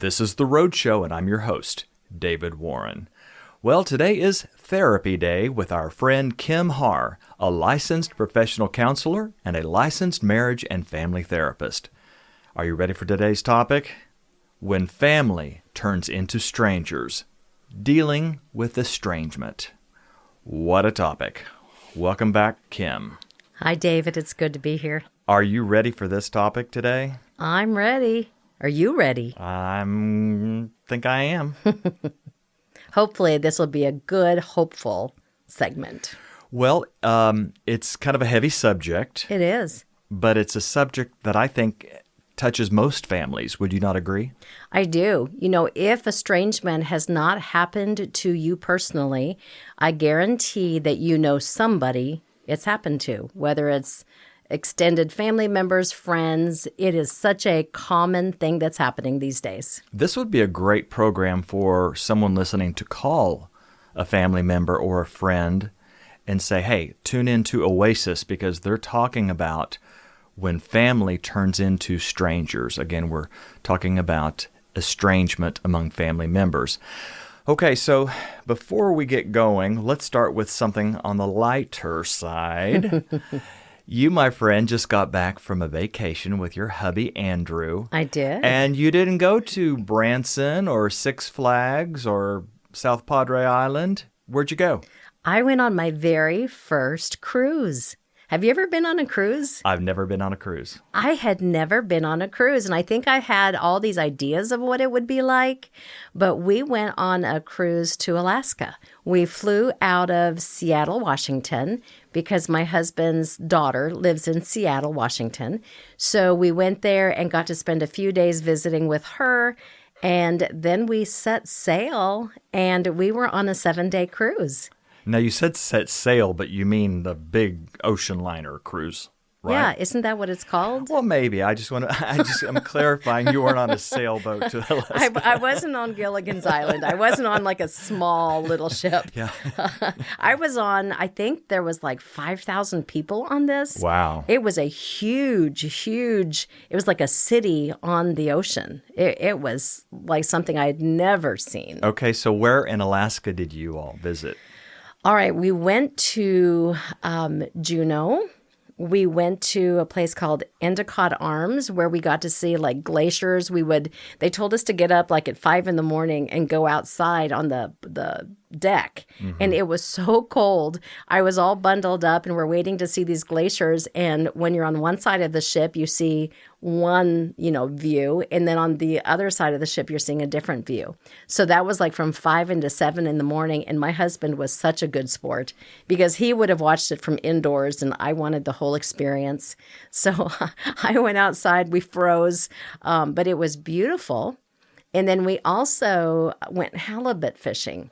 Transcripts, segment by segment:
This is The Road Show, and I'm your host, David Warren. Well, today is Therapy Day with our friend Kim Har, a licensed professional counselor and a licensed marriage and family therapist. Are you ready for today's topic? When family turns into strangers, dealing with estrangement. What a topic. Welcome back, Kim. Hi, David. It's good to be here. Are you ready for this topic today? I'm ready. Are you ready? Think I am. Hopefully, this will be a good, hopeful segment. Well, it's kind of a heavy subject. It is. But it's a subject that I think touches most families. Would you not agree? I do. You know, if estrangement has not happened to you personally, I guarantee that you know somebody it's happened to, whether it's extended family members, friends. It is such a common thing that's happening these days. This would be a great program for someone listening to call a family member or a friend and say, hey, tune into Oasis because they're talking about when family turns into strangers. Again, we're talking about estrangement among family members. Okay, so before we get going, let's start with something on the lighter side. You, my friend, just got back from a vacation with your hubby, Andrew. I did. And you didn't go to Branson or Six Flags or South Padre Island. Where'd you go? I went on my very first cruise. Have you ever been on a cruise? I've never been on a cruise. I had never been on a cruise, and I think I had all these ideas of what it would be like, but we went on a cruise to Alaska. We flew out of Seattle, Washington, because my husband's daughter lives in Seattle, Washington. So we went there and got to spend a few days visiting with her, and then we set sail, and we were on a 7-day cruise. Now, you said set sail, but you mean the big ocean liner cruise, right? Yeah, isn't that what it's called? Well, maybe. I'm clarifying you weren't on a sailboat to Alaska. I wasn't on Gilligan's Island. I wasn't on like a small little ship. Yeah. I was on, I think there was like 5,000 people on this. Wow. It was a huge, it was like a city on the ocean. It was like something I had never seen. Okay, so where in Alaska did you all visit? All right, we went to Juneau. We went to a place called Endicott Arms where we got to see like glaciers. They told us to get up like at 5 a.m. and go outside on the deck. Mm-hmm. And it was so cold. I was all bundled up and we're waiting to see these glaciers. And when you're on one side of the ship, you see one, view. And then on the other side of the ship, you're seeing a different view. So that was like from 5 to 7 in the morning. And my husband was such a good sport because he would have watched it from indoors and I wanted the whole experience. So I went outside, we froze, but it was beautiful. And then we also went halibut fishing,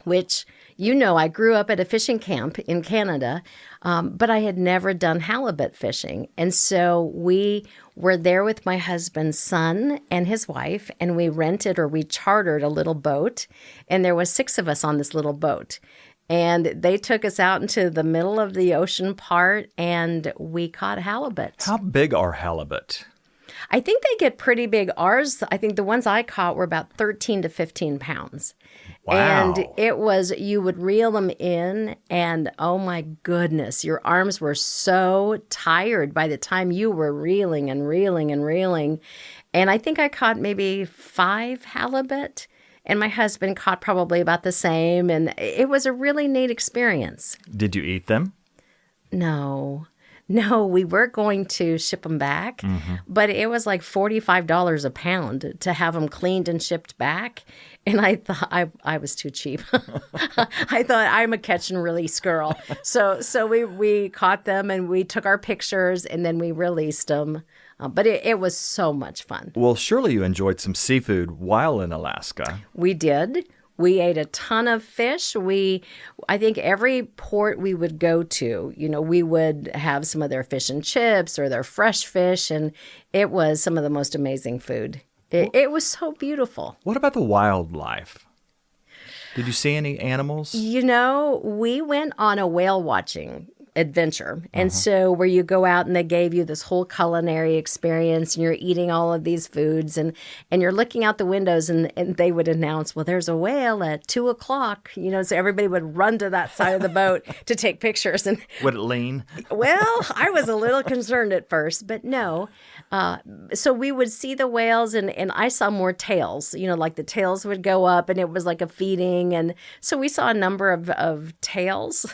which, I grew up at a fishing camp in Canada, but I had never done halibut fishing. And so we were there with my husband's son and his wife, and we chartered a little boat, and there was 6 of us on this little boat. And they took us out into the middle of the ocean part, and we caught halibut. How big are halibut? I think they get pretty big. Ours, I think the ones I caught were about 13 to 15 pounds. Wow. And it was, you would reel them in and oh my goodness, your arms were so tired by the time you were reeling and reeling and reeling. And I think I caught maybe 5 halibut and my husband caught probably about the same. And it was a really neat experience. Did you eat them? No, we were going to ship them back, but it was like $45 a pound to have them cleaned and shipped back. And I thought I was too cheap. I thought I'm a catch and release girl. So we caught them and we took our pictures and then we released them. But it was so much fun. Well, surely you enjoyed some seafood while in Alaska. We did. We ate a ton of fish. I think every port we would go to, we would have some of their fish and chips or their fresh fish, and it was some of the most amazing food. It was so beautiful. What about the wildlife? Did you see any animals? We went on a whale watching adventure. And so where you go out and they gave you this whole culinary experience and you're eating all of these foods and you're looking out the windows and they would announce, well, there's a whale at 2:00, so everybody would run to that side of the boat to take pictures. And Would it lean? well, I was a little concerned at first, but no. So we would see the whales and I saw more tails, like the tails would go up and it was like a feeding. And so we saw a number of tails.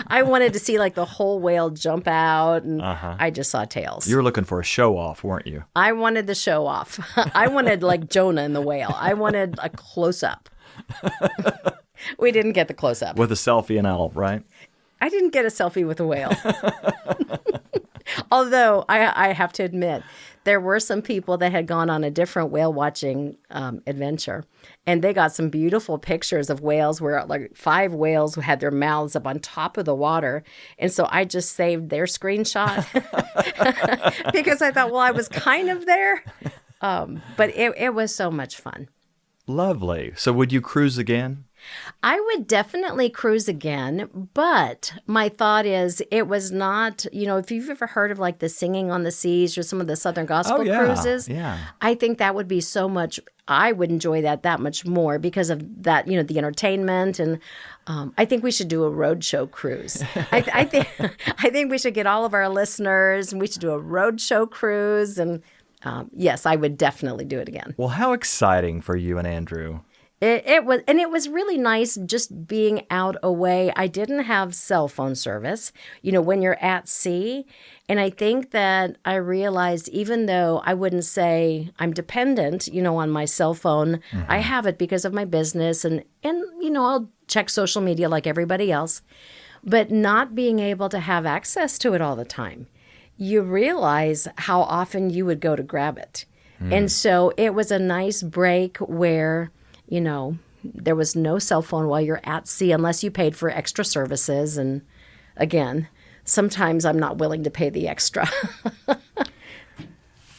I wanted to see like the whole whale jump out and I just saw tails. You were looking for a show off, weren't you? I wanted the show off. I wanted like Jonah and the whale. I wanted a close up. We didn't get the close up. With a selfie and all, right? I didn't get a selfie with a whale. Although I have to admit, there were some people that had gone on a different whale watching adventure. And they got some beautiful pictures of whales where like 5 whales had their mouths up on top of the water. And so I just saved their screenshot because I thought, well, I was kind of there. But it was so much fun. Lovely. So would you cruise again? I would definitely cruise again, but my thought is it was not, if you've ever heard of like the Singing on the Seas or some of the Southern Gospel cruises, I think that would be so much, I would enjoy that much more because of that, the entertainment. And I think we should do a roadshow cruise. I think we should get all of our listeners and we should do a roadshow cruise. And yes, I would definitely do it again. Well, how exciting for you and Andrew. It was really nice just being out away. I didn't have cell phone service, when you're at sea. And I think that I realized even though I wouldn't say I'm dependent, on my cell phone, I have it because of my business and I'll check social media like everybody else, but not being able to have access to it all the time. You realize how often you would go to grab it. And so it was a nice break where there was no cell phone while you're at sea unless you paid for extra services. And again, sometimes I'm not willing to pay the extra.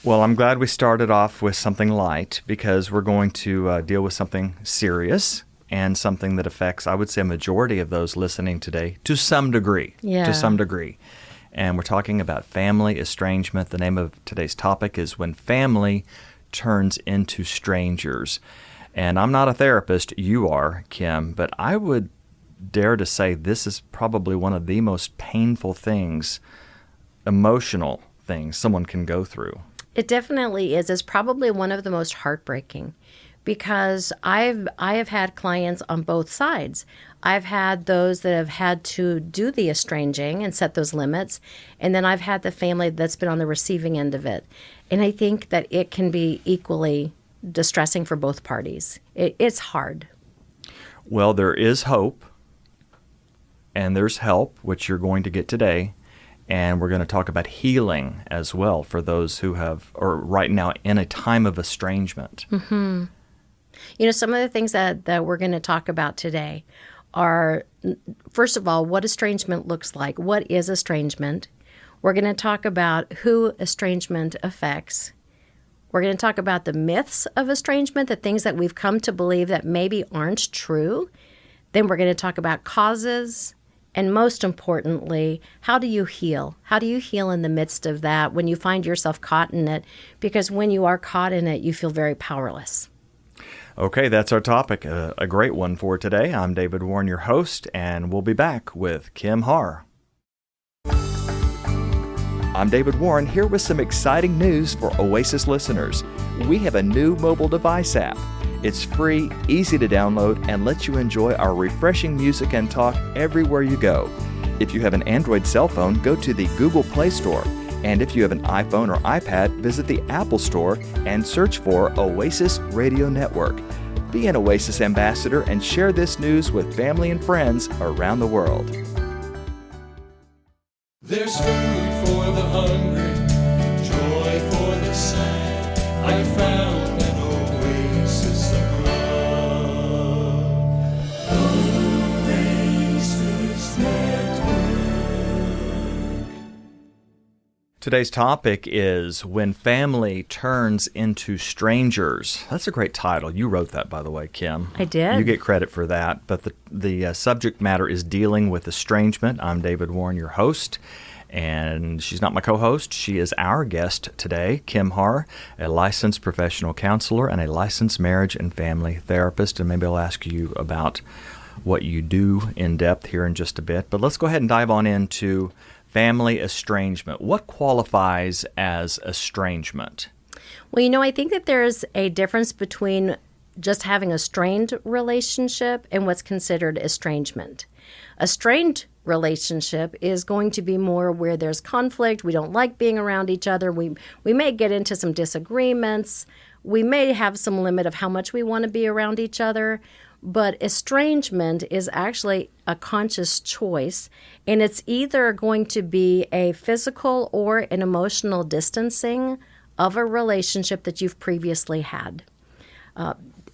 Well, I'm glad we started off with something light because we're going to deal with something serious and something that affects, I would say, a majority of those listening today to some degree. Yeah. To some degree. And we're talking about family estrangement. The name of today's topic is When Family Turns into Strangers. And I'm not a therapist, you are, Kim, but I would dare to say this is probably one of the most painful things, emotional things someone can go through. It definitely is. It's probably one of the most heartbreaking because I have had clients on both sides. I've had those that have had to do the estranging and set those limits, and then I've had the family that's been on the receiving end of it. And I think that it can be equally distressing for both parties. It's hard. Well, there is hope, and there's help, which you're going to get today, and we're going to talk about healing as well for those who have, or right now in a time of estrangement. Mm-hmm. Some of the things that we're going to talk about today are, first of all, what estrangement looks like. What is estrangement? We're going to talk about who estrangement affects. We're going to talk about the myths of estrangement, the things that we've come to believe that maybe aren't true. Then we're going to talk about causes. And most importantly, how do you heal? How do you heal in the midst of that when you find yourself caught in it? Because when you are caught in it, you feel very powerless. Okay, that's our topic, a great one for today. I'm David Warren, your host, and we'll be back with Kim Haar. I'm David Warren, here with some exciting news for Oasis listeners. We have a new mobile device app. It's free, easy to download, and lets you enjoy our refreshing music and talk everywhere you go. If you have an Android cell phone, go to the Google Play Store. And if you have an iPhone or iPad, visit the Apple Store and search for Oasis Radio Network. Be an Oasis ambassador and share this news with family and friends around the world. There's food for the hungry, joy for the sad. I found an oasis of love. Oasis Network. Today's topic is When Family Turns into Strangers. That's a great title. You wrote that, by the way, Kim. I did. You get credit for that. But the subject matter is dealing with estrangement. I'm David Warren, your host. And she's not my co-host. She is our guest today, Kim Har, a licensed professional counselor and a licensed marriage and family therapist. And maybe I'll ask you about what you do in depth here in just a bit. But let's go ahead and dive on into family estrangement. What qualifies as estrangement? Well, I think that there's a difference between just having a strained relationship and what's considered estrangement. A strained relationship is going to be more where there's conflict. We don't like being around each other. We may get into some disagreements. We may have some limit of how much we want to be around each other. But estrangement is actually a conscious choice, and it's either going to be a physical or an emotional distancing of a relationship that you've previously had.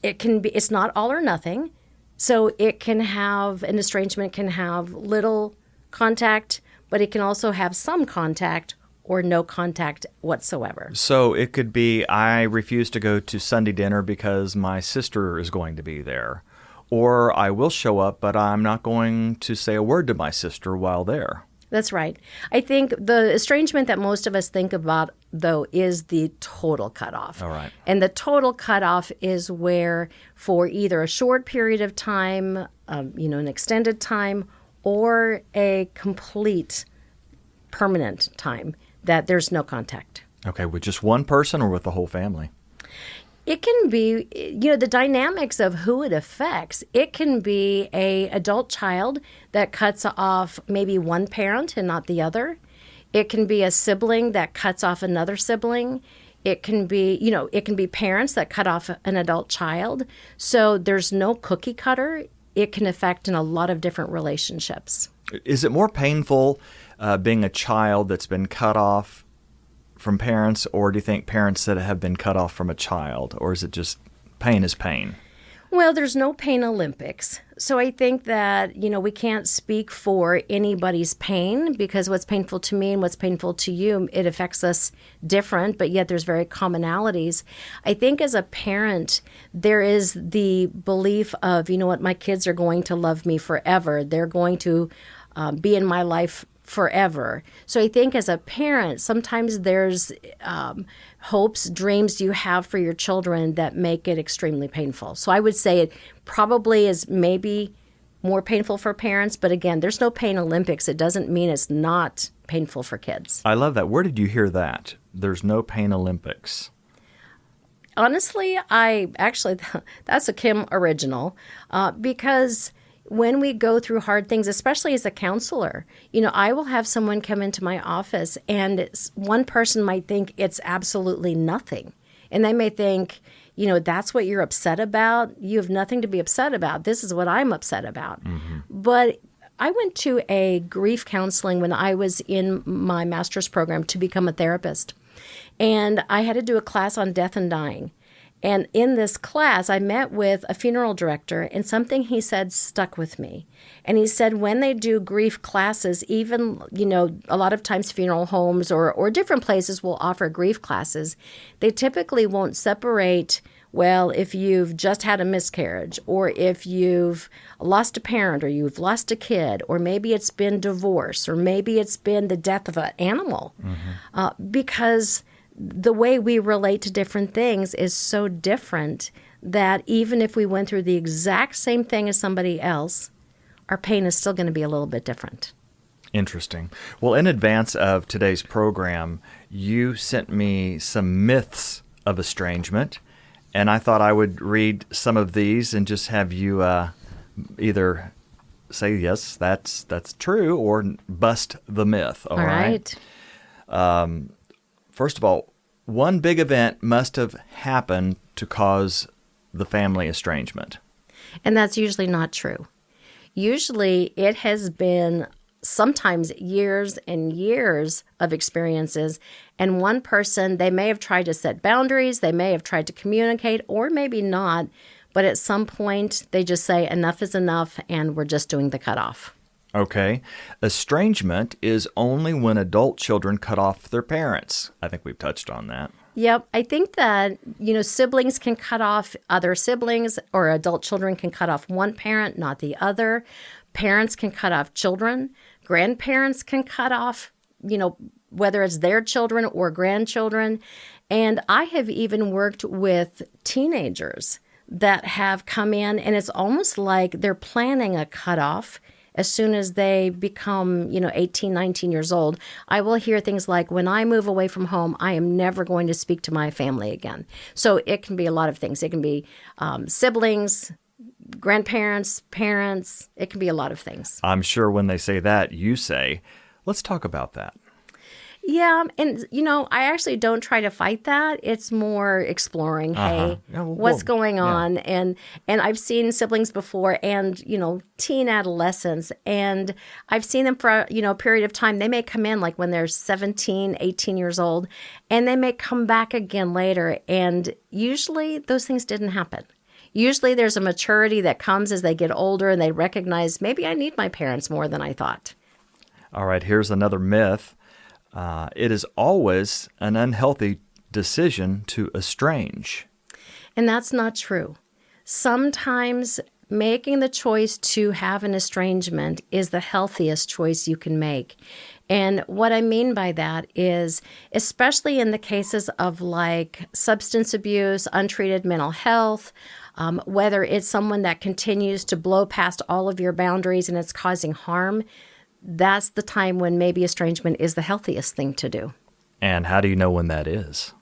It's not all or nothing, so an estrangement can have little contact, but it can also have some contact or no contact whatsoever. So it could be, I refuse to go to Sunday dinner because my sister is going to be there. Or I will show up, but I'm not going to say a word to my sister while there. That's right. I think the estrangement that most of us think about, though, is the total cutoff. All right. And the total cutoff is where, for either a short period of time, an extended time, or a complete permanent time, that there's no contact. Okay, with just one person or with the whole family? It can be, the dynamics of who it affects. It can be a adult child that cuts off maybe one parent and not the other. It can be a sibling that cuts off another sibling. It can be, it can be parents that cut off an adult child. So there's no cookie cutter. It can affect in a lot of different relationships. Is it more painful being a child that's been cut off from parents, or do you think parents that have been cut off from a child, or is it just pain is pain? Well, there's no pain Olympics. So I think that, we can't speak for anybody's pain, because what's painful to me and what's painful to you, it affects us different, but yet there's very commonalities. I think as a parent, there is the belief of, my kids are going to love me forever. They're going to be in my life forever. So I think as a parent, sometimes there's hopes, dreams you have for your children that make it extremely painful. So I would say it probably is maybe more painful for parents, but again, there's no pain Olympics. It doesn't mean it's not painful for kids. I love that. Where did you hear that? There's no pain Olympics. Honestly, that's a Kim original, because when we go through hard things, especially as a counselor, I will have someone come into my office and one person might think it's absolutely nothing. And they may think, that's what you're upset about. You have nothing to be upset about. This is what I'm upset about. Mm-hmm. But I went to a grief counseling when I was in my master's program to become a therapist. And I had to do a class on death and dying. And in this class, I met with a funeral director, and something he said stuck with me. And he said when they do grief classes, even, a lot of times funeral homes or different places will offer grief classes, they typically won't separate, well, if you've just had a miscarriage, or if you've lost a parent, or you've lost a kid, or maybe it's been divorce, or maybe it's been the death of an animal, because the way we relate to different things is so different that even if we went through the exact same thing as somebody else, our pain is still going to be a little bit different. Interesting. Well, in advance of today's program, you sent me some myths of estrangement, and I thought I would read some of these and just have you either say, yes, that's true, or bust the myth. All right? First of all, one big event must have happened to cause the family estrangement. And that's usually not true. Usually it has been sometimes years and years of experiences, and one person, they may have tried to set boundaries, they may have tried to communicate, or maybe not, but at some point they just say enough is enough and we're just doing the cutoff. Okay. Estrangement is only when adult children cut off their parents. I think we've touched on that. Yep. I think that, siblings can cut off other siblings, or adult children can cut off one parent, not the other. Parents can cut off children. Grandparents can cut off, whether it's their children or grandchildren. And I have even worked with teenagers that have come in, and it's almost like they're planning a cutoff. As soon as they become, 18, 19 years old, I will hear things like, when I move away from home, I am never going to speak to my family again. So it can be a lot of things. It can be siblings, grandparents, parents. It can be a lot of things. I'm sure when they say that, you say, let's talk about that. Yeah, and I actually don't try to fight that. It's more exploring, hey, what's going on? And I've seen siblings before, and teen adolescents, and I've seen them for a period of time. They may come in like when they're 17, 18 years old, and they may come back again later, and usually those things didn't happen. Usually there's a maturity that comes as they get older, and they recognize, maybe I need my parents more than I thought. All right, here's another myth. It is always an unhealthy decision to estrange. And that's not true. Sometimes making the choice to have an estrangement is the healthiest choice you can make. And what I mean by that is, especially in the cases of like substance abuse, untreated mental health, whether it's someone that continues to blow past all of your boundaries and it's causing harm, that's the time when maybe estrangement is the healthiest thing to do. And how do you know when that is?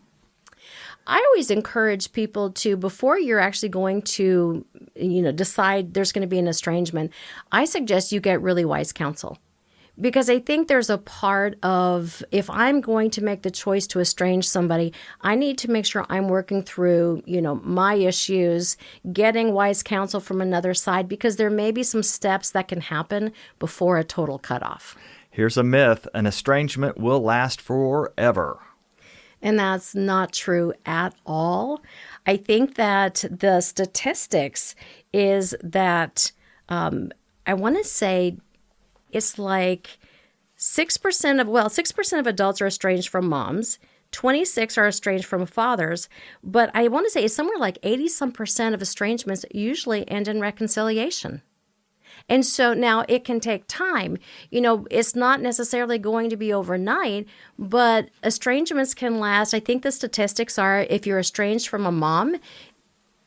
I always encourage people to, before you're actually going to, decide there's going to be an estrangement, I suggest you get really wise counsel. Because I think there's a part of, if I'm going to make the choice to estrange somebody, I need to make sure I'm working through, my issues, getting wise counsel from another side, because there may be some steps that can happen before a total cutoff. Here's a myth: an estrangement will last forever. And that's not true at all. I think that the statistics is that, I want to say, it's like 6% of adults are estranged from moms, 26 are estranged from fathers, but I want to say it's somewhere like 80% of estrangements usually end in reconciliation. And so now it can take time. It's not necessarily going to be overnight, but estrangements can last. I think the statistics are, if you're estranged from a mom,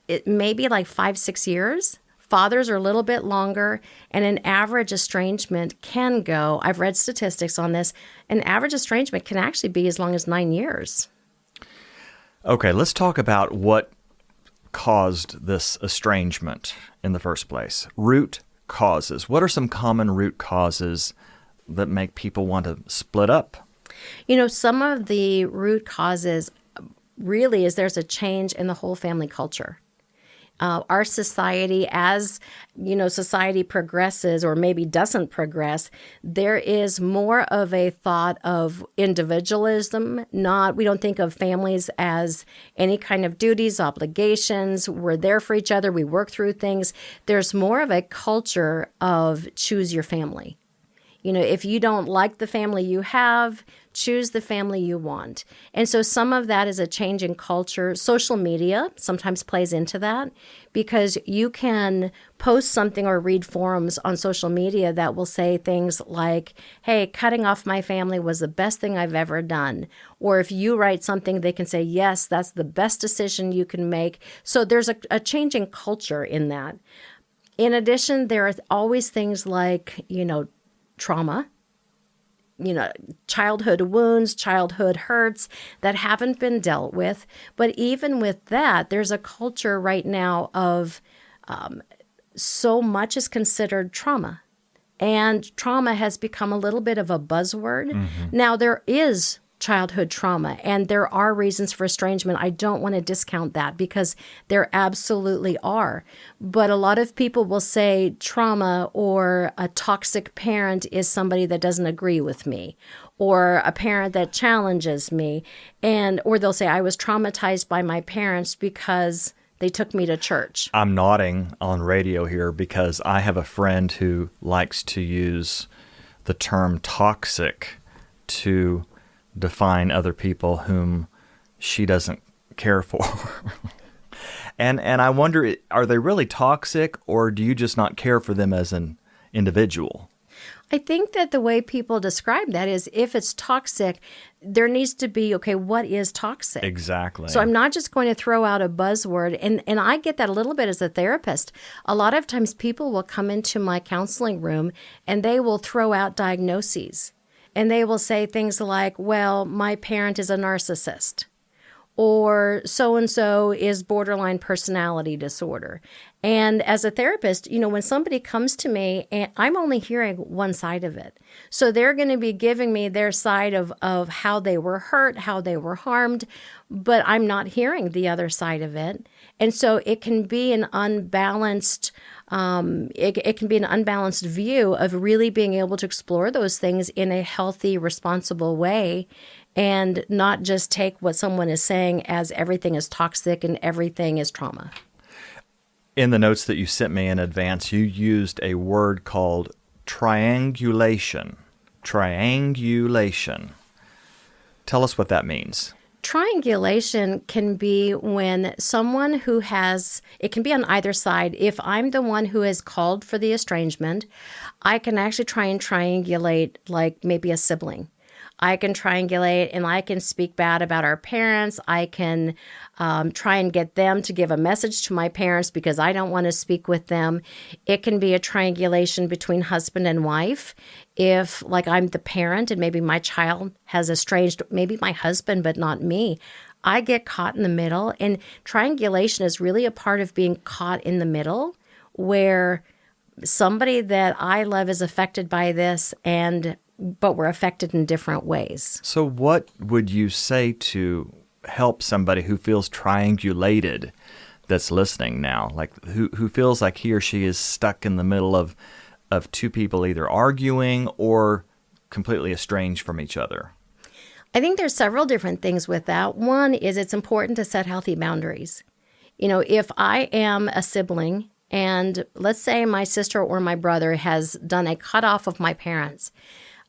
it may be like 5-6 years. Fathers are a little bit longer, and an average estrangement can go, I've read statistics on this, an average estrangement can actually be as long as 9 years. Okay, let's talk about what caused this estrangement in the first place. Root causes. What are some common root causes that make people want to split up? Some of the root causes really is there's a change in the whole family culture. Our society, as society progresses or maybe doesn't progress, there is more of a thought of individualism. We don't think of families as any kind of duties, obligations. We're there for each other. We work through things. There's more of a culture of choose your family. If you don't like the family you have, choose the family you want. And so some of that is a change in culture. Social media sometimes plays into that, because you can post something or read forums on social media that will say things like, hey, cutting off my family was the best thing I've ever done. Or if you write something, they can say, yes, that's the best decision you can make. So there's a change in culture in that. In addition, there are always things like, trauma, childhood wounds, childhood hurts that haven't been dealt with. But even with that, there's a culture right now of so much is considered trauma. And trauma has become a little bit of a buzzword. Mm-hmm. Now, there is childhood trauma, and there are reasons for estrangement. I don't want to discount that, because there absolutely are. But a lot of people will say trauma or a toxic parent is somebody that doesn't agree with me, or a parent that challenges me, or they'll say I was traumatized by my parents because They took me to church. I'm nodding on radio here because I have a friend who likes to use the term toxic to define other people whom she doesn't care for. and I wonder, are they really toxic, or do you just not care for them as an individual? I think that the way people describe that is, if it's toxic, there needs to be, okay, what is toxic? Exactly. So I'm not just going to throw out a buzzword. And I get that a little bit as a therapist. A lot of times people will come into my counseling room and they will throw out diagnoses. And they will say things like, well, my parent is a narcissist, or so-and-so is borderline personality disorder. And as a therapist, when somebody comes to me, and I'm only hearing one side of it. So they're going to be giving me their side of how they were hurt, how they were harmed, but I'm not hearing the other side of it. And so it can be an unbalanced it can be an unbalanced view of really being able to explore those things in a healthy, responsible way, and not just take what someone is saying as everything is toxic and everything is trauma. In the notes that you sent me in advance, you used a word called triangulation. Triangulation. Tell us what that means. Triangulation can be when someone who it can be on either side. If I'm the one who has called for the estrangement, I can actually try and triangulate like maybe a sibling. I can triangulate and I can speak bad about our parents. I can try and get them to give a message to my parents because I don't want to speak with them. It can be a triangulation between husband and wife. If, like, I'm the parent and maybe my child has estranged maybe my husband, but not me, I get caught in the middle. And triangulation is really a part of being caught in the middle, where somebody that I love is affected by this, but we're affected in different ways. So what would you say to help somebody who feels triangulated that's listening now, like who feels like he or she is stuck in the middle of two people either arguing or completely estranged from each other? I think there's several different things with that. One is it's important to set healthy boundaries. If I am a sibling and let's say my sister or my brother has done a cutoff of my parents,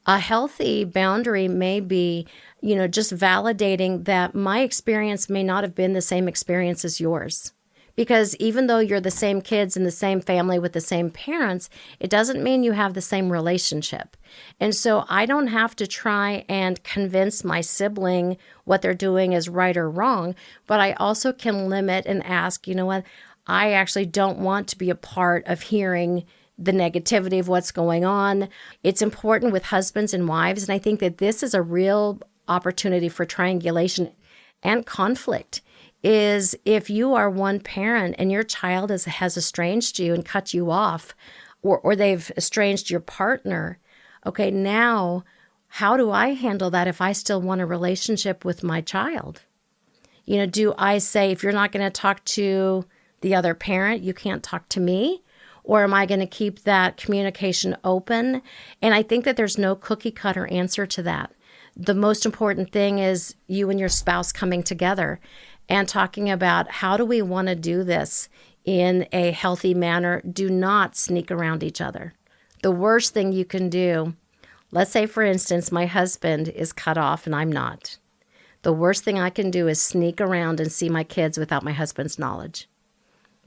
a healthy boundary may be, just validating that my experience may not have been the same experience as yours. Because even though you're the same kids in the same family with the same parents, it doesn't mean you have the same relationship. And so I don't have to try and convince my sibling what they're doing is right or wrong, but I also can limit and ask, what, I actually don't want to be a part of hearing the negativity of what's going on. It's important with husbands and wives, and I think that this is a real opportunity for triangulation and conflict, is if you are one parent and your child has estranged you and cut you off, or they've estranged your partner, okay, now how do I handle that if I still want a relationship with my child? Do I say, if you're not going to talk to the other parent, you can't talk to me? Or am I going to keep that communication open? And I think that there's no cookie cutter answer to that. The most important thing is you and your spouse coming together and talking about, how do we want to do this in a healthy manner? Do not sneak around each other. The worst thing you can do, let's say, for instance, my husband is cut off and I'm not. The worst thing I can do is sneak around and see my kids without my husband's knowledge,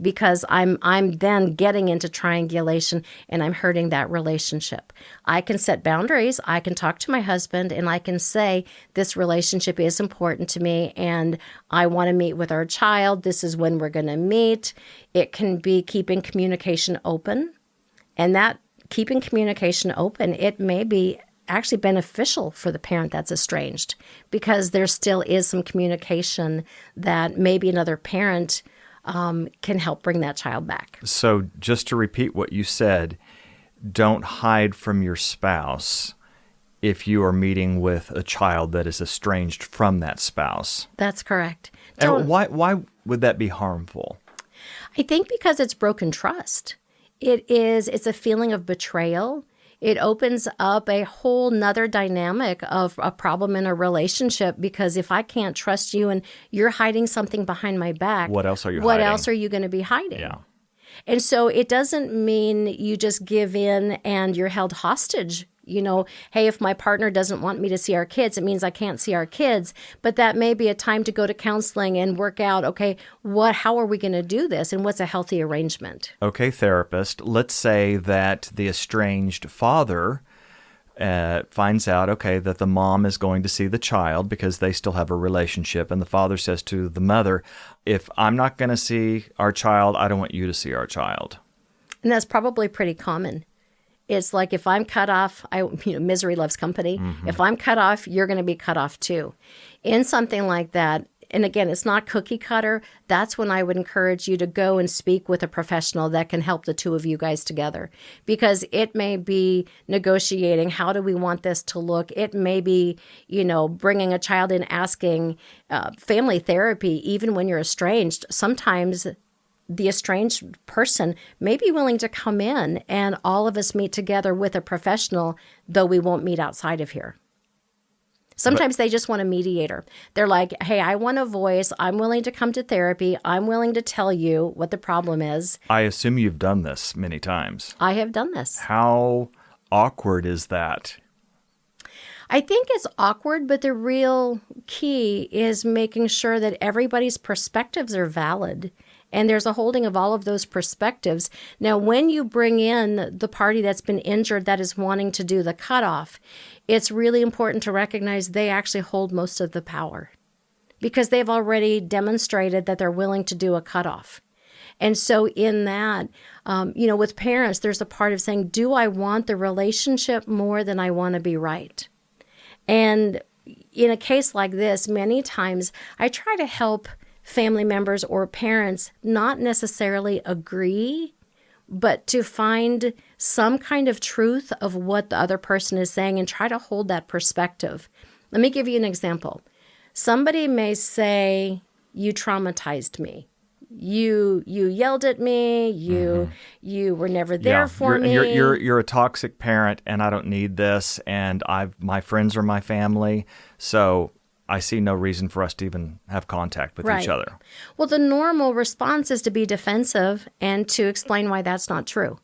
because I'm then getting into triangulation and I'm hurting that relationship. I can set boundaries. I can talk to my husband and I can say, this relationship is important to me and I want to meet with our child. This is when we're going to meet. It can be keeping communication open, and that keeping communication open, it may be actually beneficial for the parent that's estranged, because there still is some communication that maybe another parent can help bring that child back. So just to repeat what you said, don't hide from your spouse if you are meeting with a child that is estranged from that spouse. That's correct. And why would that be harmful? I think because it's broken trust. It's a feeling of betrayal. It opens up a whole nother dynamic of a problem in a relationship, because if I can't trust you and you're hiding something behind my back, What else are you what hiding? else are you going to be hiding? Yeah. And so it doesn't mean you just give in and you're held hostage. Hey, if my partner doesn't want me to see our kids, it means I can't see our kids. But that may be a time to go to counseling and work out, okay, how are we going to do this? And what's a healthy arrangement? Okay, therapist, let's say that the estranged father finds out, okay, that the mom is going to see the child because they still have a relationship. And the father says to the mother, if I'm not going to see our child, I don't want you to see our child. And that's probably pretty common. It's like, if I'm cut off, misery loves company. Mm-hmm. If I'm cut off, you're going to be cut off too. In something like that, and again, it's not cookie cutter, that's when I would encourage you to go and speak with a professional that can help the two of you guys together. Because it may be negotiating, how do we want this to look? It may be, bringing a child in, asking family therapy, even when you're estranged. Sometimes the estranged person may be willing to come in and all of us meet together with a professional, though we won't meet outside of here. Sometimes they just want a mediator. They're like, hey, I want a voice. I'm willing to come to therapy. I'm willing to tell you what the problem is. I assume you've done this many times. I have done this. How awkward is that? I think it's awkward, but the real key is making sure that everybody's perspectives are valid. And there's a holding of all of those perspectives. Now, when you bring in the party that's been injured that is wanting to do the cutoff, it's really important to recognize they actually hold most of the power because they've already demonstrated that they're willing to do a cutoff. And so in that, with parents, there's a part of saying, do I want the relationship more than I want to be right? And in a case like this, many times I try to help family members or parents not necessarily agree, but to find some kind of truth of what the other person is saying and try to hold that perspective. Let me give you an example. Somebody may say, you traumatized me. You yelled at me. You were never there for me. You're a toxic parent, and I don't need this. And my friends are my family, so I see no reason for us to even have contact with each other. Well, the normal response is to be defensive and to explain why that's not true.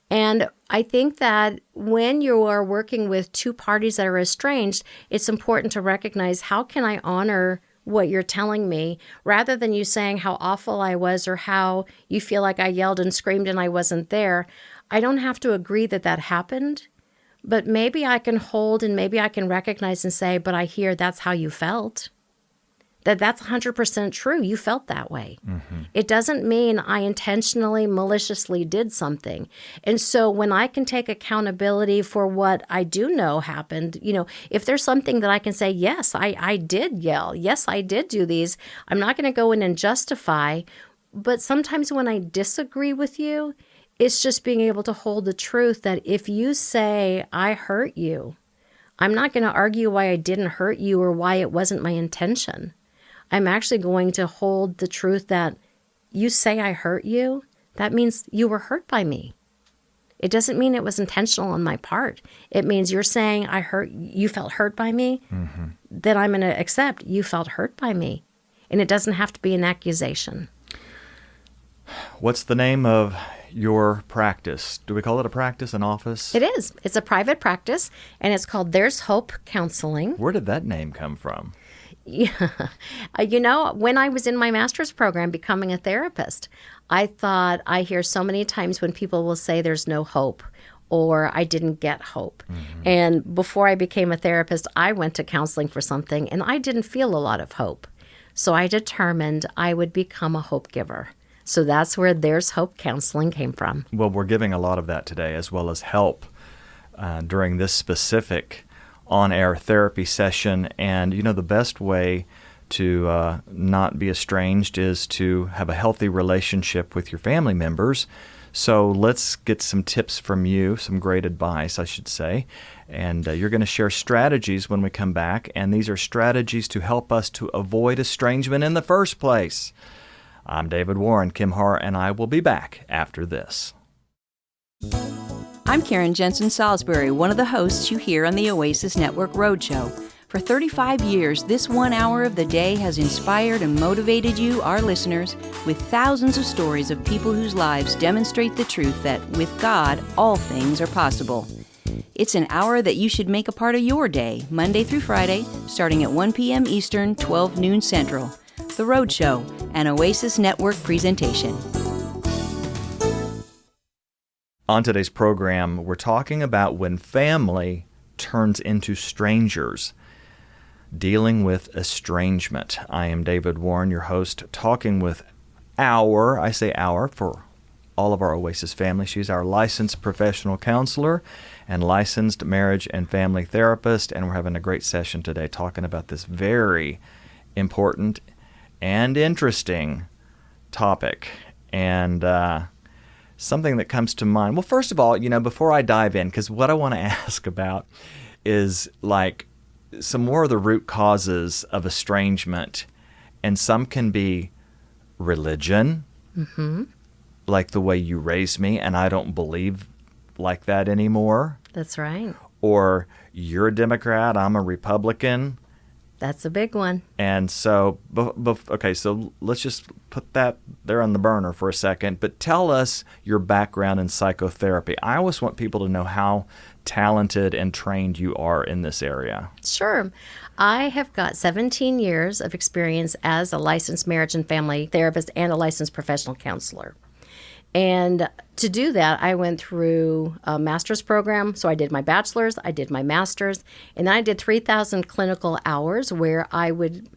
And I think that when you are working with two parties that are estranged, it's important to recognize, how can I honor what you're telling me, rather than you saying how awful I was or how you feel like I yelled and screamed and I wasn't there. I don't have to agree that that happened, but maybe I can hold and maybe I can recognize and say, but I hear that's how you felt. That's 100% true. You felt that way. Mm-hmm. It doesn't mean I intentionally, maliciously did something. And so when I can take accountability for what I do know happened, if there's something that I can say, yes, I did yell. Yes, I did do these. I'm not going to go in and justify. But sometimes when I disagree with you, it's just being able to hold the truth that if you say, I hurt you, I'm not going to argue why I didn't hurt you or why it wasn't my intention. I'm actually going to hold the truth that you say I hurt you, that means you were hurt by me. It doesn't mean it was intentional on my part. It means you're saying you felt hurt by me, then I'm going to accept you felt hurt by me. And it doesn't have to be an accusation. What's the name of your practice? Do we call it a practice, an office? It is. It's a private practice, and it's called There's Hope Counseling. Where did that name come from? Yeah. When I was in my master's program becoming a therapist, I hear so many times when people will say there's no hope or I didn't get hope. Mm-hmm. And before I became a therapist, I went to counseling for something and I didn't feel a lot of hope. So I determined I would become a hope giver. So that's where There's Hope Counseling came from. Well, we're giving a lot of that today, as well as help during this specific on-air therapy session. And, the best way to not be estranged is to have a healthy relationship with your family members. So let's get some tips from you, some great advice, I should say. And you're going to share strategies when we come back. And these are strategies to help us to avoid estrangement in the first place. I'm David Warren. Kim Harr and I will be back after this. I'm I'm Karen Jensen Salisbury, one of the hosts you hear on the Oasis Network Roadshow. For 35 years, this 1 hour of the day has inspired and motivated you, our listeners, with thousands of stories of people whose lives demonstrate the truth that with God, all things are possible. It's an hour that you should make a part of your day, Monday through Friday, starting at 1 p.m. Eastern, 12 noon Central. The Roadshow, an Oasis Network presentation. On today's program, we're talking about when family turns into strangers, dealing with estrangement. I am David Warren, your host, talking with I say our, for all of our Oasis family. She's our licensed professional counselor and licensed marriage and family therapist, and we're having a great session today talking about this very important and interesting topic. And something that comes to mind. Well, first of all, before I dive in, because what I want to ask about is like some more of the root causes of estrangement, and some can be religion, like the way you raised me, and I don't believe like that anymore. That's right. Or you're a Democrat, I'm a Republican. That's a big one. And so, okay, so let's just put that there on the burner for a second. But tell us your background in psychotherapy. I always want people to know how talented and trained you are in this area. Sure. I have got 17 years of experience as a licensed marriage and family therapist and a licensed professional counselor. And to do that, I went through a master's program. So I did my bachelor's, I did my master's, and then I did 3,000 clinical hours where I would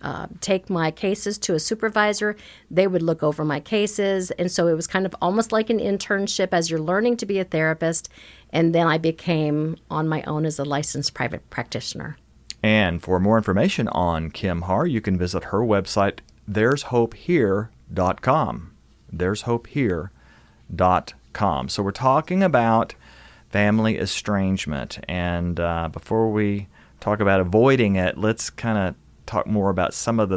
take my cases to a supervisor. They would look over my cases. And so it was kind of almost like an internship as you're learning to be a therapist. And then I became on my own as a licensed private practitioner. And for more information on Kim Har, you can visit her website, there'shopehere.com. There'shopehere.com. So we're talking about family estrangement. And before we talk about avoiding it, let's kind of talk more about some of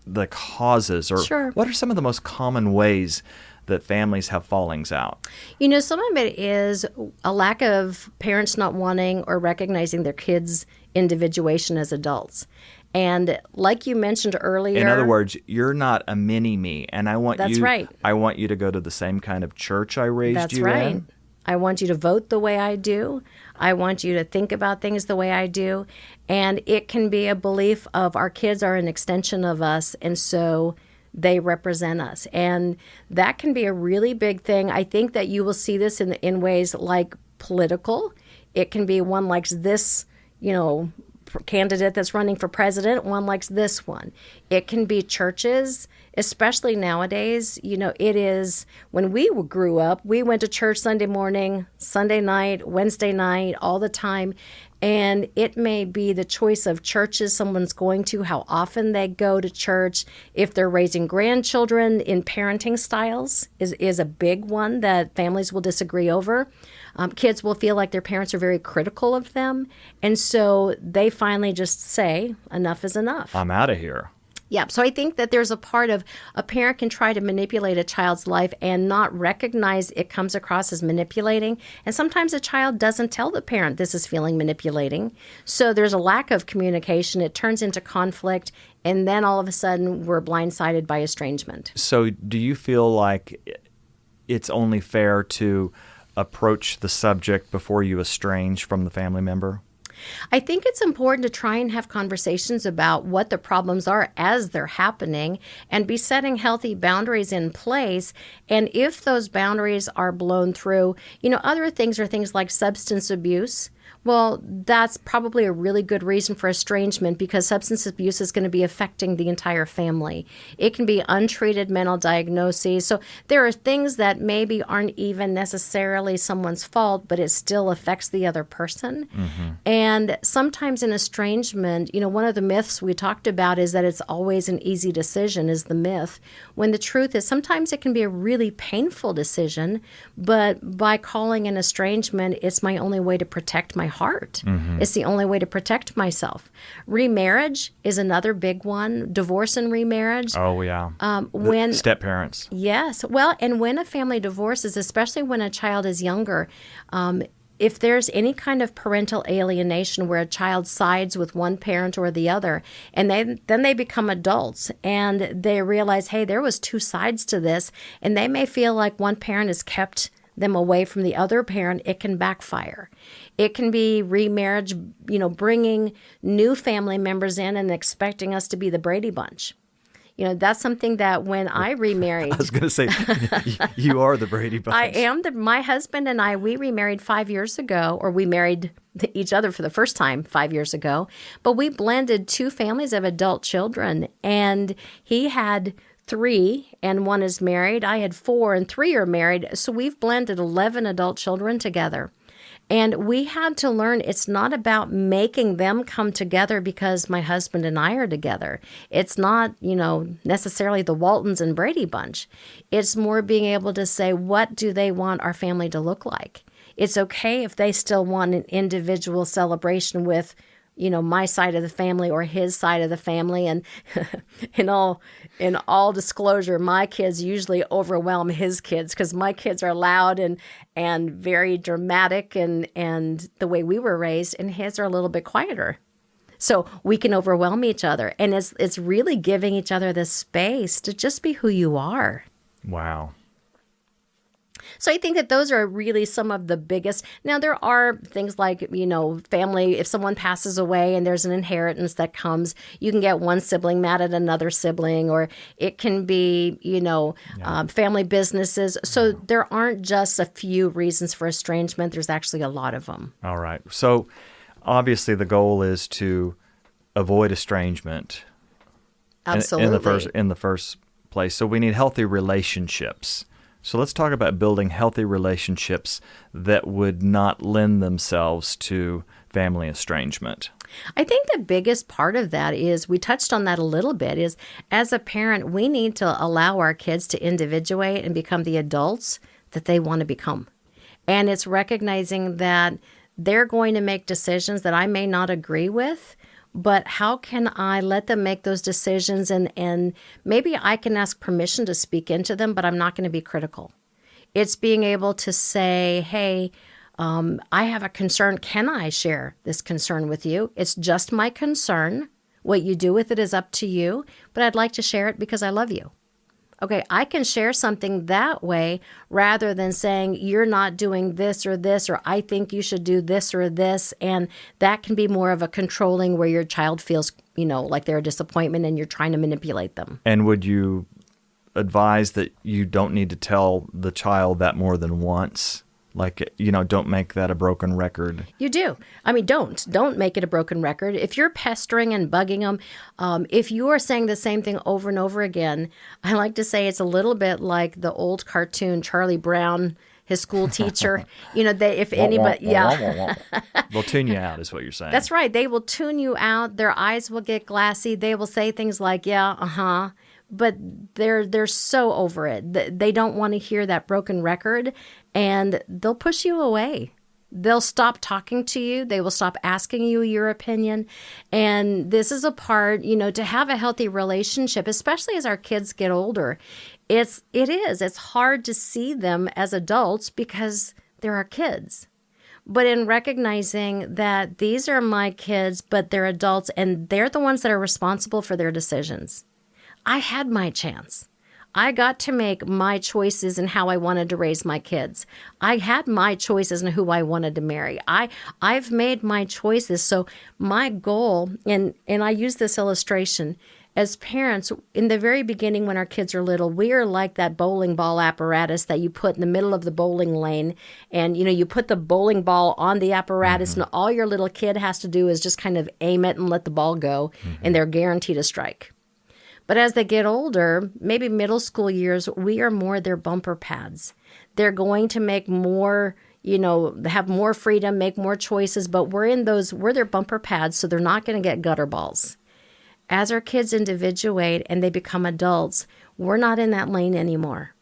the causes, or Sure. What are some of the most common ways that families have fallings out? Some of it is a lack of parents not wanting or recognizing their kids' individuation as adults. And like you mentioned earlier, in other words, you're not a mini me, and I want That's you. right. I want you to go to the same kind of church I raised That's you right. in. I want you to vote the way I do. I want you to think about things the way I do. And it can be a belief of our kids are an extension of us, and so they represent us. And that can be a really big thing. I think that you will see this in ways like political. It can be one likes this, candidate that's running for president, one likes this one. It can be churches, especially nowadays. It is, when we grew up, we went to church Sunday morning, Sunday night, Wednesday night, all the time. And it may be the choice of churches someone's going to, how often they go to church. If they're raising grandchildren, in parenting styles is a big one that families will disagree over. Kids will feel like their parents are very critical of them. And so they finally just say, enough is enough. I'm out of here. Yeah, so I think that there's a part of a parent can try to manipulate a child's life and not recognize it comes across as manipulating. And sometimes a child doesn't tell the parent this is feeling manipulating. So there's a lack of communication. It turns into conflict. And then all of a sudden we're blindsided by estrangement. So do you feel like it's only fair to approach the subject before you estrange from the family member? I think it's important to try and have conversations about what the problems are as they're happening and be setting healthy boundaries in place. And if those boundaries are blown through, other things are things like substance abuse. Well, that's probably a really good reason for estrangement because substance abuse is going to be affecting the entire family. It can be untreated mental diagnoses. So there are things that maybe aren't even necessarily someone's fault, but it still affects the other person. Mm-hmm. And sometimes in estrangement, one of the myths we talked about is that it's always an easy decision is the myth, when the truth is sometimes it can be a really painful decision, but by calling an estrangement, it's my only way to protect my heart. It's the only way to protect myself. Remarriage is another big one. Divorce and remarriage. Oh, yeah. When Step parents. Yes. Well, and when a family divorces, especially when a child is younger, if there's any kind of parental alienation where a child sides with one parent or the other, and then they become adults and they realize, hey, there was two sides to this, and they may feel like one parent has kept them away from the other parent, it can backfire. It can be remarriage, bringing new family members in and expecting us to be the Brady Bunch. That's something that when I remarried. I was going to say, you are the Brady Bunch. I am. My husband and I, we remarried 5 years ago, or we married each other for the first time 5 years ago. But we blended two families of adult children. And he had 3 and 1 is married. I had 4 and 3 are married. So we've blended 11 adult children together. And we had to learn it's not about making them come together because my husband and I are together. It's not, necessarily the Waltons and Brady Bunch. It's more being able to say, what do they want our family to look like? It's okay if they still want an individual celebration with, my side of the family or his side of the family. And in all disclosure, my kids usually overwhelm his kids because my kids are loud and very dramatic and the way we were raised, and his are a little bit quieter. So we can overwhelm each other. And it's really giving each other the space to just be who you are. Wow. So I think that those are really some of the biggest. Now, there are things like, family, if someone passes away and there's an inheritance that comes, you can get one sibling mad at another sibling, or it can be, family businesses. So there aren't just a few reasons for estrangement. There's actually a lot of them. All right. So obviously the goal is to avoid estrangement. Absolutely. In the first place. So we need healthy relationships. So let's talk about building healthy relationships that would not lend themselves to family estrangement. I think the biggest part of that is, we touched on that a little bit, is as a parent, we need to allow our kids to individuate and become the adults that they want to become. And it's recognizing that they're going to make decisions that I may not agree with, but how can I let them make those decisions? And maybe I can ask permission to speak into them, but I'm not going to be critical. It's being able to say, hey, I have a concern. Can I share this concern with you? It's just my concern. What you do with it is up to you, but I'd like to share it because I love you. Okay, I can share something that way rather than saying you're not doing this, or I think you should do this or this. And that can be more of a controlling, where your child feels, like they're a disappointment and you're trying to manipulate them. And would you advise that you don't need to tell the child that more than once? Like, don't make that a broken record. You do. I mean, don't make it a broken record. If you're pestering and bugging them, if you are saying the same thing over and over again, I like to say it's a little bit like the old cartoon, Charlie Brown, his school teacher. If anybody, yeah. They'll tune you out, is what you're saying. That's right. They will tune you out. Their eyes will get glassy. They will say things like, yeah, uh-huh. But they're so over it. They don't want to hear that broken record, and they'll push you away. They'll stop talking to you. They will stop asking you your opinion. And this is a part, to have a healthy relationship, especially as our kids get older. It's hard to see them as adults because they're our kids. But in recognizing that these are my kids, but they're adults, and they're the ones that are responsible for their decisions. I had my chance. I got to make my choices in how I wanted to raise my kids. I had my choices in who I wanted to marry. I've made my choices. So my goal, and I use this illustration, as parents, in the very beginning when our kids are little, we are like that bowling ball apparatus that you put in the middle of the bowling lane. And, you put the bowling ball on the apparatus, and all your little kid has to do is just kind of aim it and let the ball go, and they're guaranteed a strike. But as they get older, maybe middle school years, we are more their bumper pads. They're going to make more, have more freedom, make more choices, but we're their bumper pads, so they're not going to get gutter balls. As our kids individuate and they become adults, we're not in that lane anymore.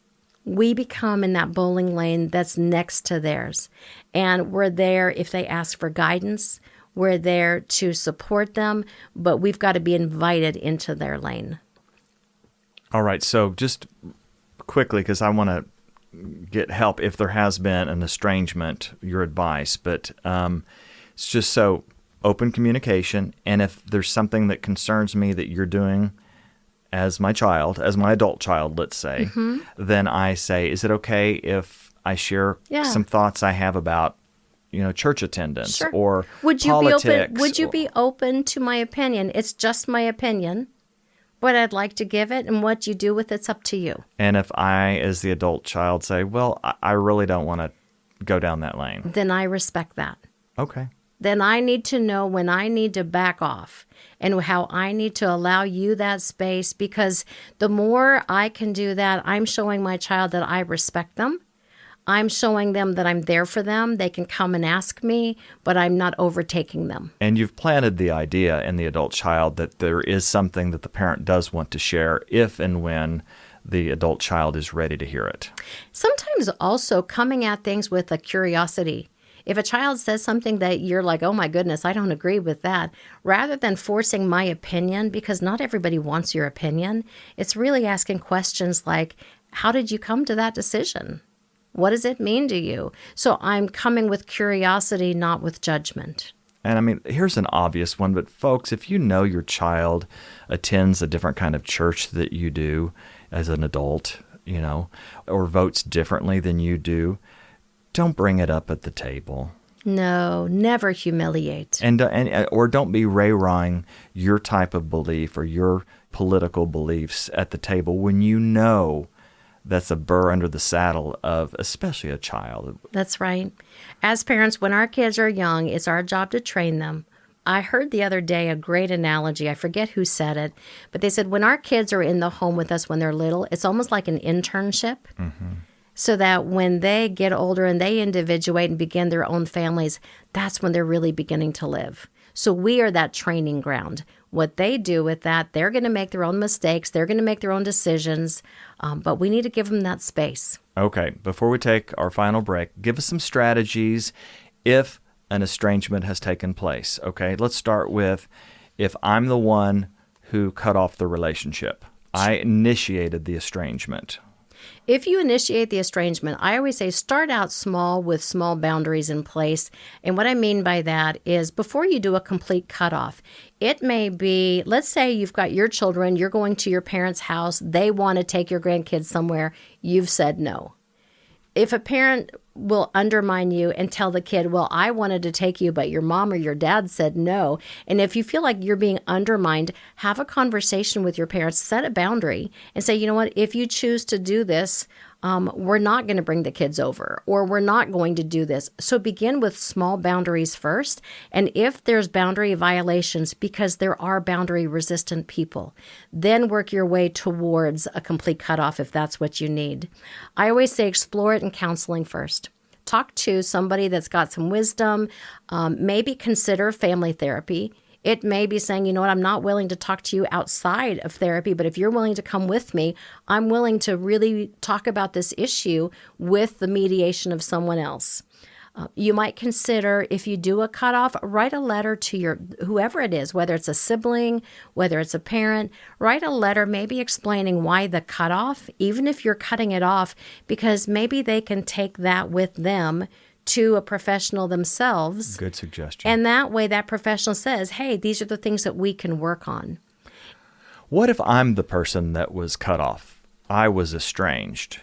we become in that bowling lane that's next to theirs. And we're there if they ask for guidance. We're there to support them, but we've got to be invited into their lane. All right, so just quickly, because I want to get help if there has been an estrangement, your advice, but it's just so open communication, and if there's something that concerns me that you're doing as my child, as my adult child, let's say, then I say, is it okay if I share some thoughts I have about, church attendance or would you politics? be open? Would you be open to my opinion? It's just my opinion, but I'd like to give it, and what you do with it's up to you. And if I, as the adult child, say, well, I really don't want to go down that lane, then I respect that. Okay. Then I need to know when I need to back off and how I need to allow you that space, because the more I can do that, I'm showing my child that I respect them. I'm showing them that I'm there for them. They can come and ask me, but I'm not overtaking them. And you've planted the idea in the adult child that there is something that the parent does want to share if and when the adult child is ready to hear it. Sometimes also coming at things with a curiosity. If a child says something that you're like, oh my goodness, I don't agree with that, rather than forcing my opinion, because not everybody wants your opinion, it's really asking questions like, how did you come to that decision? What does it mean to you? So I'm coming with curiosity, not with judgment. And I mean, here's an obvious one, but folks, if you know your child attends a different kind of church that you do as an adult, or votes differently than you do, don't bring it up at the table. No, never humiliate. Or don't be ray-rahing your type of belief or your political beliefs at the table when you know that's a burr under the saddle of especially a child. That's right. As parents, when our kids are young, it's our job to train them. I heard the other day a great analogy. I forget who said it, but they said when our kids are in the home with us when they're little, it's almost like an internship. So that when they get older and they individuate and begin their own families, that's when they're really beginning to live. So we are that training ground. What they do with that, they're going to make their own mistakes. They're going to make their own decisions, but we need to give them that space. Okay, before we take our final break, give us some strategies if an estrangement has taken place. Okay, let's start with if I'm the one who cut off the relationship. I initiated the estrangement. If you initiate the estrangement, I always say start out small with small boundaries in place. And what I mean by that is before you do a complete cutoff, it may be, let's say you've got your children, you're going to your parents' house, they want to take your grandkids somewhere, you've said no. If a parent will undermine you and tell the kid, well, I wanted to take you, but your mom or your dad said no. And if you feel like you're being undermined, have a conversation with your parents, set a boundary and say, you know what, if you choose to do this, we're not going to bring the kids over, or we're not going to do this. So begin with small boundaries first. And if there's boundary violations, because there are boundary resistant people, then work your way towards a complete cutoff if that's what you need. I always say explore it in counseling first. Talk to somebody that's got some wisdom. Maybe consider family therapy. It may be saying, you know what, I'm not willing to talk to you outside of therapy, but if you're willing to come with me, I'm willing to really talk about this issue with the mediation of someone else. You might consider, if you do a cutoff, write a letter to your whoever it is, whether it's a sibling, whether it's a parent, write a letter maybe explaining why the cutoff, even if you're cutting it off, because maybe they can take that with them to a professional themselves. Good suggestion. And that way that professional says, hey, these are the things that we can work on. What if I'm the person that was cut off? I was estranged.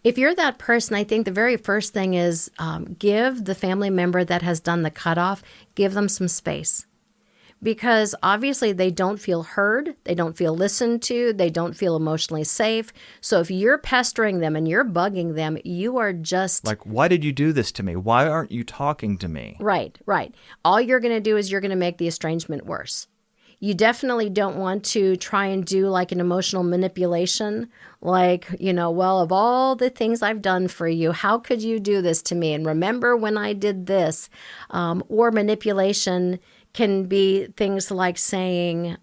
If you're that person, I think the very first thing is give the family member that has done the cutoff, give them some space. Because obviously they don't feel heard, they don't feel listened to, they don't feel emotionally safe. So if you're pestering them and you're bugging them, you are just... Like, why did you do this to me? Why aren't you talking to me? Right. All you're going to do is you're going to make the estrangement worse. You definitely don't want to try and do like an emotional manipulation, like, well, of all the things I've done for you, how could you do this to me? And remember when I did this? Or manipulation can be things like saying,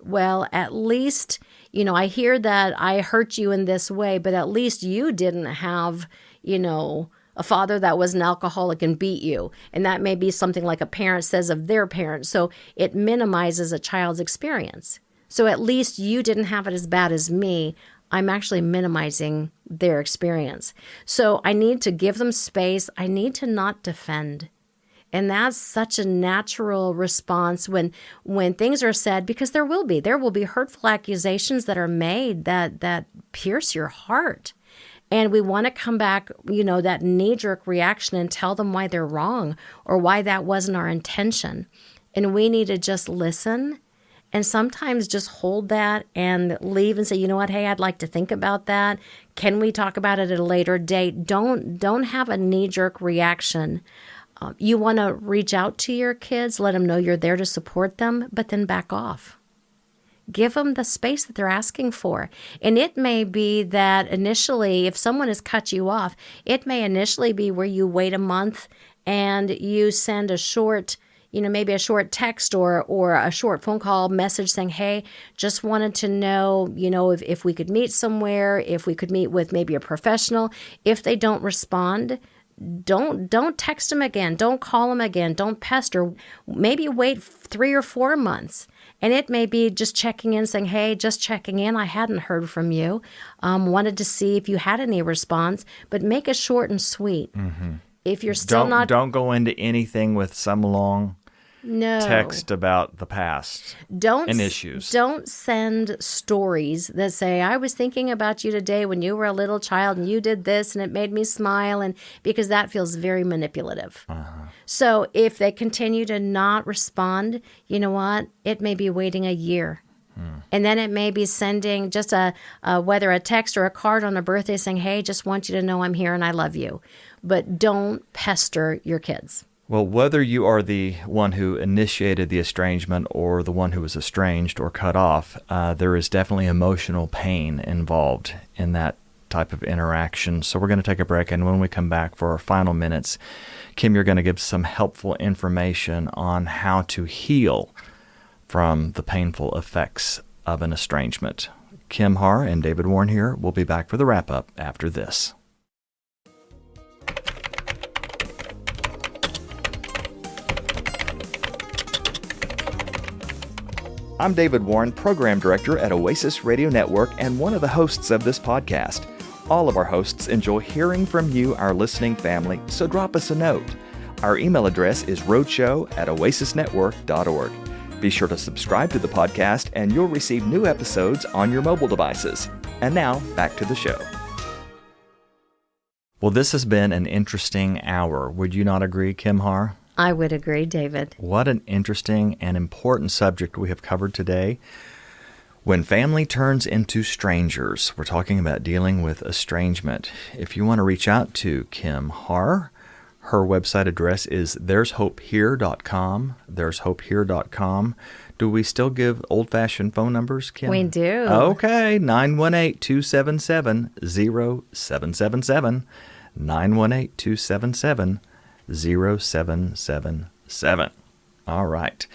well, at least I hear that I hurt you in this way, but at least you didn't have, a father that was an alcoholic and beat you. And that may be something like a parent says of their parent. So it minimizes a child's experience. So at least you didn't have it as bad as me. I'm actually minimizing their experience. So I need to give them space. I need to not defend. And that's such a natural response when things are said, because there will be hurtful accusations that are made that pierce your heart. And we want to come back, that knee-jerk reaction and tell them why they're wrong or why that wasn't our intention. And we need to just listen and sometimes just hold that and leave and say, you know what, hey, I'd like to think about that. Can we talk about it at a later date? Don't have a knee-jerk reaction. You want to reach out to your kids, let them know you're there to support them, but then back off. Give them the space that they're asking for. And it may be that initially, if someone has cut you off, it may initially be where you wait a month and you send a short, maybe a short text or a short phone call message saying, hey, just wanted to know, if we could meet somewhere, if we could meet with maybe a professional. If they don't respond, don't text them again. Don't call them again. Don't pester. Maybe wait 3 or 4 months. And it may be just checking in, saying, hey, just checking in. I hadn't heard from you. Wanted to see if you had any response, but make it short and sweet. Mm-hmm. If you're still Don't go into anything with some long text about the past and issues. Don't send stories that say, I was thinking about you today when you were a little child and you did this and it made me smile, and because that feels very manipulative. Uh-huh. So if they continue to not respond, you know what? It may be waiting a year. And then it may be sending just whether a text or a card on a birthday saying, hey, just want you to know I'm here and I love you. But don't pester your kids. Well, whether you are the one who initiated the estrangement or the one who was estranged or cut off, there is definitely emotional pain involved in that type of interaction. So we're going to take a break, and when we come back for our final minutes, Kim, you're going to give some helpful information on how to heal from the painful effects of an estrangement. Kim Har and David Warren here. We'll be back for the wrap-up after this. I'm David Warren, Program Director at Oasis Radio Network and one of the hosts of this podcast. All of our hosts enjoy hearing from you, our listening family, so drop us a note. Our email address is roadshow@oasisnetwork.org. Be sure to subscribe to the podcast and you'll receive new episodes on your mobile devices. And now, back to the show. Well, this has been an interesting hour. Would you not agree, Kim Har? I would agree, David. What an interesting and important subject we have covered today. When family turns into strangers, we're talking about dealing with estrangement. If you want to reach out to Kim Har, her website address is there'shopehere.com. There'shopehere.com. Do we still give old-fashioned phone numbers, Kim? We do. Okay, 918-277-0777. 918-277-0777. All right.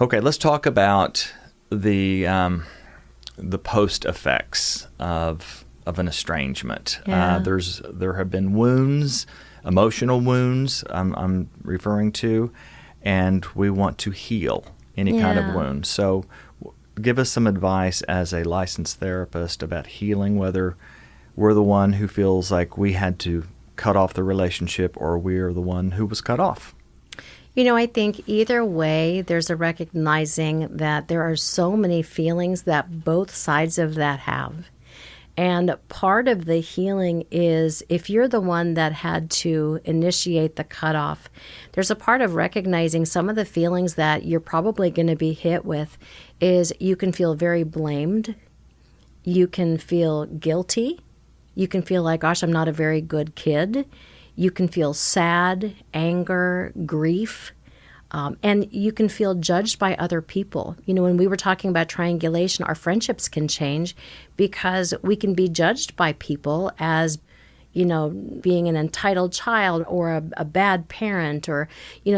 Okay, let's talk about the post effects of an estrangement. Yeah. There have been wounds, emotional wounds I'm referring to, and we want to heal any kind of wound. So give us some advice as a licensed therapist about healing, whether we're the one who feels like we had to cut off the relationship or we're the one who was cut off. I think either way, there's a recognizing that there are so many feelings that both sides of that have. And part of the healing is if you're the one that had to initiate the cutoff, there's a part of recognizing some of the feelings that you're probably going to be hit with is you can feel very blamed. You can feel guilty. You can feel like, gosh, I'm not a very good kid. You can feel sad, anger, grief. And you can feel judged by other people. When we were talking about triangulation, our friendships can change because we can be judged by people as, being an entitled child or a bad parent or,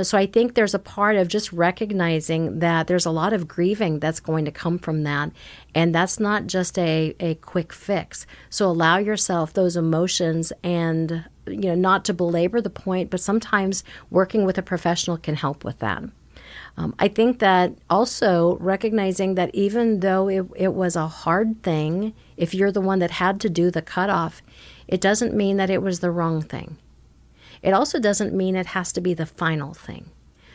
so I think there's a part of just recognizing that there's a lot of grieving that's going to come from that. And that's not just a quick fix. So allow yourself those emotions and, not to belabor the point, but sometimes working with a professional can help with that. I think that also recognizing that even though it was a hard thing, if you're the one that had to do the cutoff, it doesn't mean that it was the wrong thing. It also doesn't mean it has to be the final thing.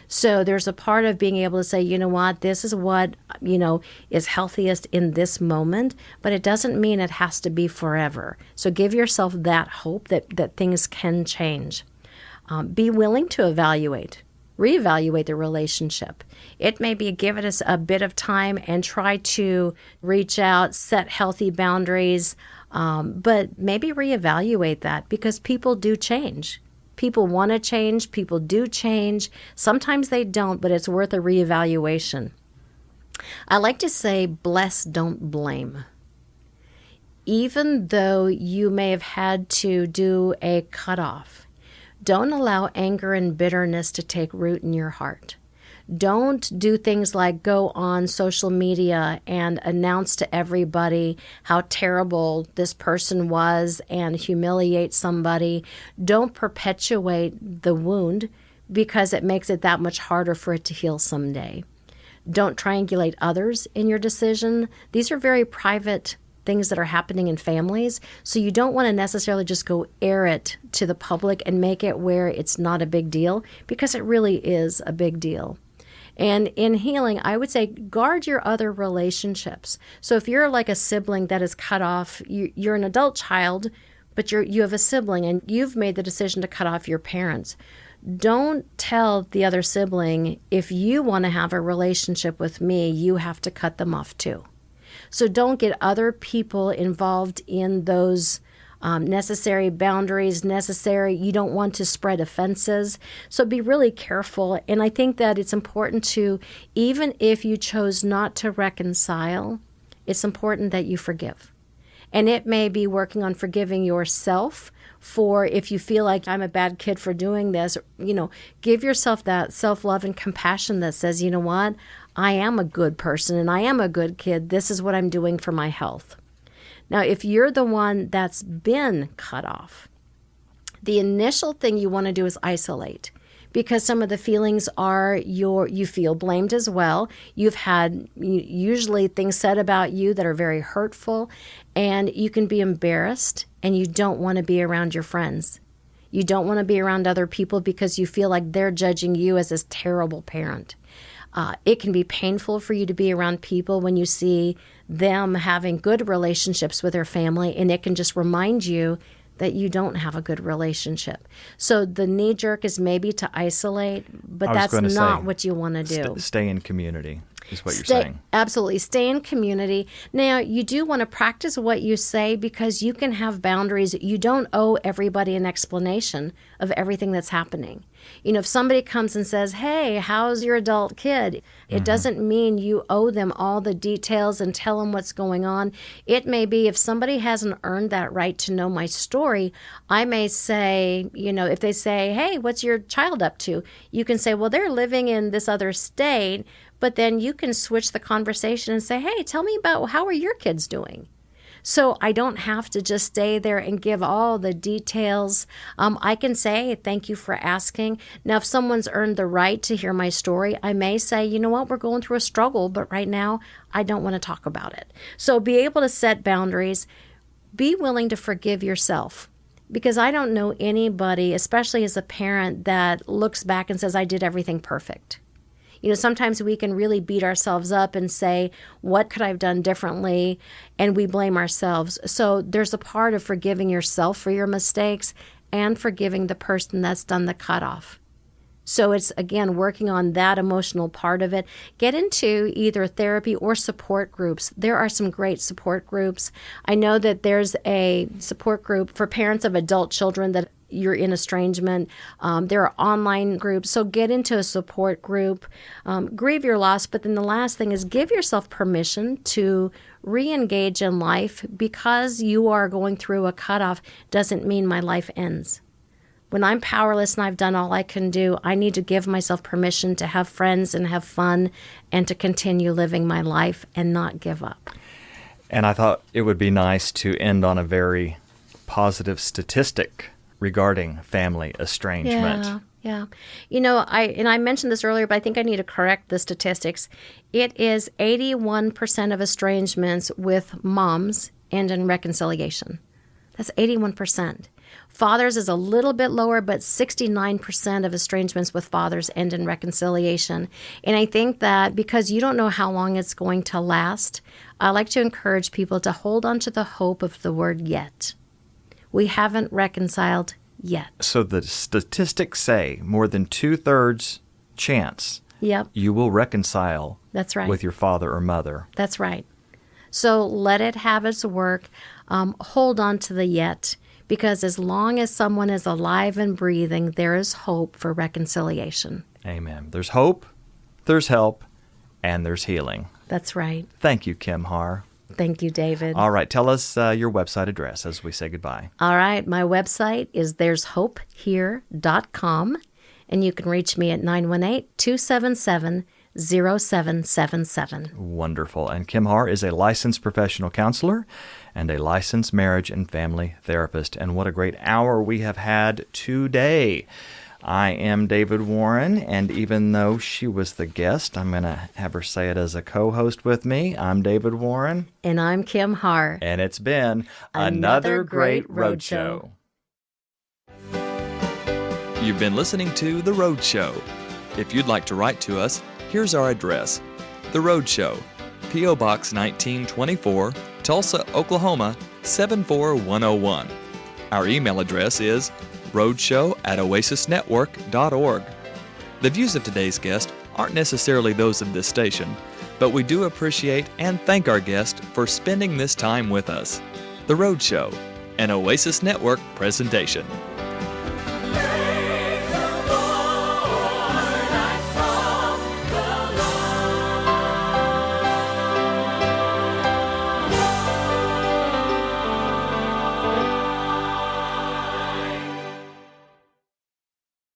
So there's a part of being able to say, you know what, this is what, is healthiest in this moment, but it doesn't mean it has to be forever. So give yourself that hope that things can change. Be willing to reevaluate the relationship. It may be give it a bit of time and try to reach out, set healthy boundaries, but maybe reevaluate that because people do change. People want to change. People do change. Sometimes they don't, but it's worth a reevaluation. I like to say, bless, don't blame. Even though you may have had to do a cutoff, don't allow anger and bitterness to take root in your heart. Don't do things like go on social media and announce to everybody how terrible this person was and humiliate somebody. Don't perpetuate the wound because it makes it that much harder for it to heal someday. Don't triangulate others in your decision. These are very private things that are happening in families, so you don't want to necessarily just go air it to the public and make it where it's not a big deal because it really is a big deal. And in healing, I would say guard your other relationships. So if you're like a sibling that is cut off, you're an adult child, but you have a sibling and you've made the decision to cut off your parents. Don't tell the other sibling, if you want to have a relationship with me, you have to cut them off too. So don't get other people involved in those necessary boundaries, you don't want to spread offenses. So be really careful. And I think that it's important to, even if you chose not to reconcile, it's important that you forgive. And it may be working on forgiving yourself for if you feel like I'm a bad kid for doing this, give yourself that self-love and compassion that says, you know what, I am a good person and I am a good kid. This is what I'm doing for my health. Now, if you're the one that's been cut off, the initial thing you want to do is isolate because some of the feelings are you feel blamed as well. You've had usually things said about you that are very hurtful, and you can be embarrassed and you don't want to be around your friends. You don't want to be around other people because you feel like they're judging you as this terrible parent. It can be painful for you to be around people when you see them having good relationships with their family, and it can just remind you that you don't have a good relationship. So the knee jerk is maybe to isolate, but that's not what you want to do. Stay in community is what you're saying. Absolutely. Stay in community. Now, you do want to practice what you say because you can have boundaries. You don't owe everybody an explanation of everything that's happening. If somebody comes and says, hey, how's your adult kid? It doesn't mean you owe them all the details and tell them what's going on. It may be if somebody hasn't earned that right to know my story, I may say, if they say, hey, what's your child up to? You can say, well, they're living in this other state, but then you can switch the conversation and say, hey, tell me about how are your kids doing? So I don't have to just stay there and give all the details. I can say, thank you for asking. Now, if someone's earned the right to hear my story, I may say, you know what, we're going through a struggle, but right now I don't want to talk about it. So be able to set boundaries. Be willing to forgive yourself. Because I don't know anybody, especially as a parent, that looks back and says, I did everything perfect. Sometimes we can really beat ourselves up and say, what could I have done differently? And we blame ourselves. So there's a part of forgiving yourself for your mistakes and forgiving the person that's done the cutoff. So it's, again, working on that emotional part of it. Get into either therapy or support groups. There are some great support groups. I know that there's a support group for parents of adult children that you're in estrangement. There are online groups, so get into a support group. Grieve your loss, but then the last thing is give yourself permission to re-engage in life. Because you are going through a cutoff doesn't mean my life ends. When I'm powerless and I've done all I can do, I need to give myself permission to have friends and have fun and to continue living my life and not give up. And I thought it would be nice to end on a very positive statistic regarding family estrangement. Yeah. I mentioned this earlier, but I think I need to correct the statistics. It is 81% of estrangements with moms end in reconciliation. That's 81%. Fathers is a little bit lower, but 69% of estrangements with fathers end in reconciliation. And I think that because you don't know how long it's going to last, I like to encourage people to hold on to the hope of the word yet. We haven't reconciled yet. So the statistics say more than 2/3 chance you will reconcile That's right. with your father or mother. That's right. So let it have its work. Hold on to the yet, because as long as someone is alive and breathing, there is hope for reconciliation. Amen. There's hope, there's help, and there's healing. That's right. Thank you, Kim Har. Thank you, David. All right, tell us your website address as we say goodbye. All right, my website is there'shopehere.com, and you can reach me at 918-277-0777. Wonderful. And Kim Har is a licensed professional counselor and a licensed marriage and family therapist. And what a great hour we have had today. I am David Warren, and even though she was the guest, I'm going to have her say it as a co-host with me. I'm David Warren. And I'm Kim Har. And it's been another great Roadshow. You've been listening to The Road Show. If you'd like to write to us, here's our address. The Road Show, P.O. Box 1924, Tulsa, Oklahoma, 74101. Our email address is roadshow@oasisnetwork.org. The views of today's guest aren't necessarily those of this station, but we do appreciate and thank our guest for spending this time with us. The Road Show, an Oasis Network presentation.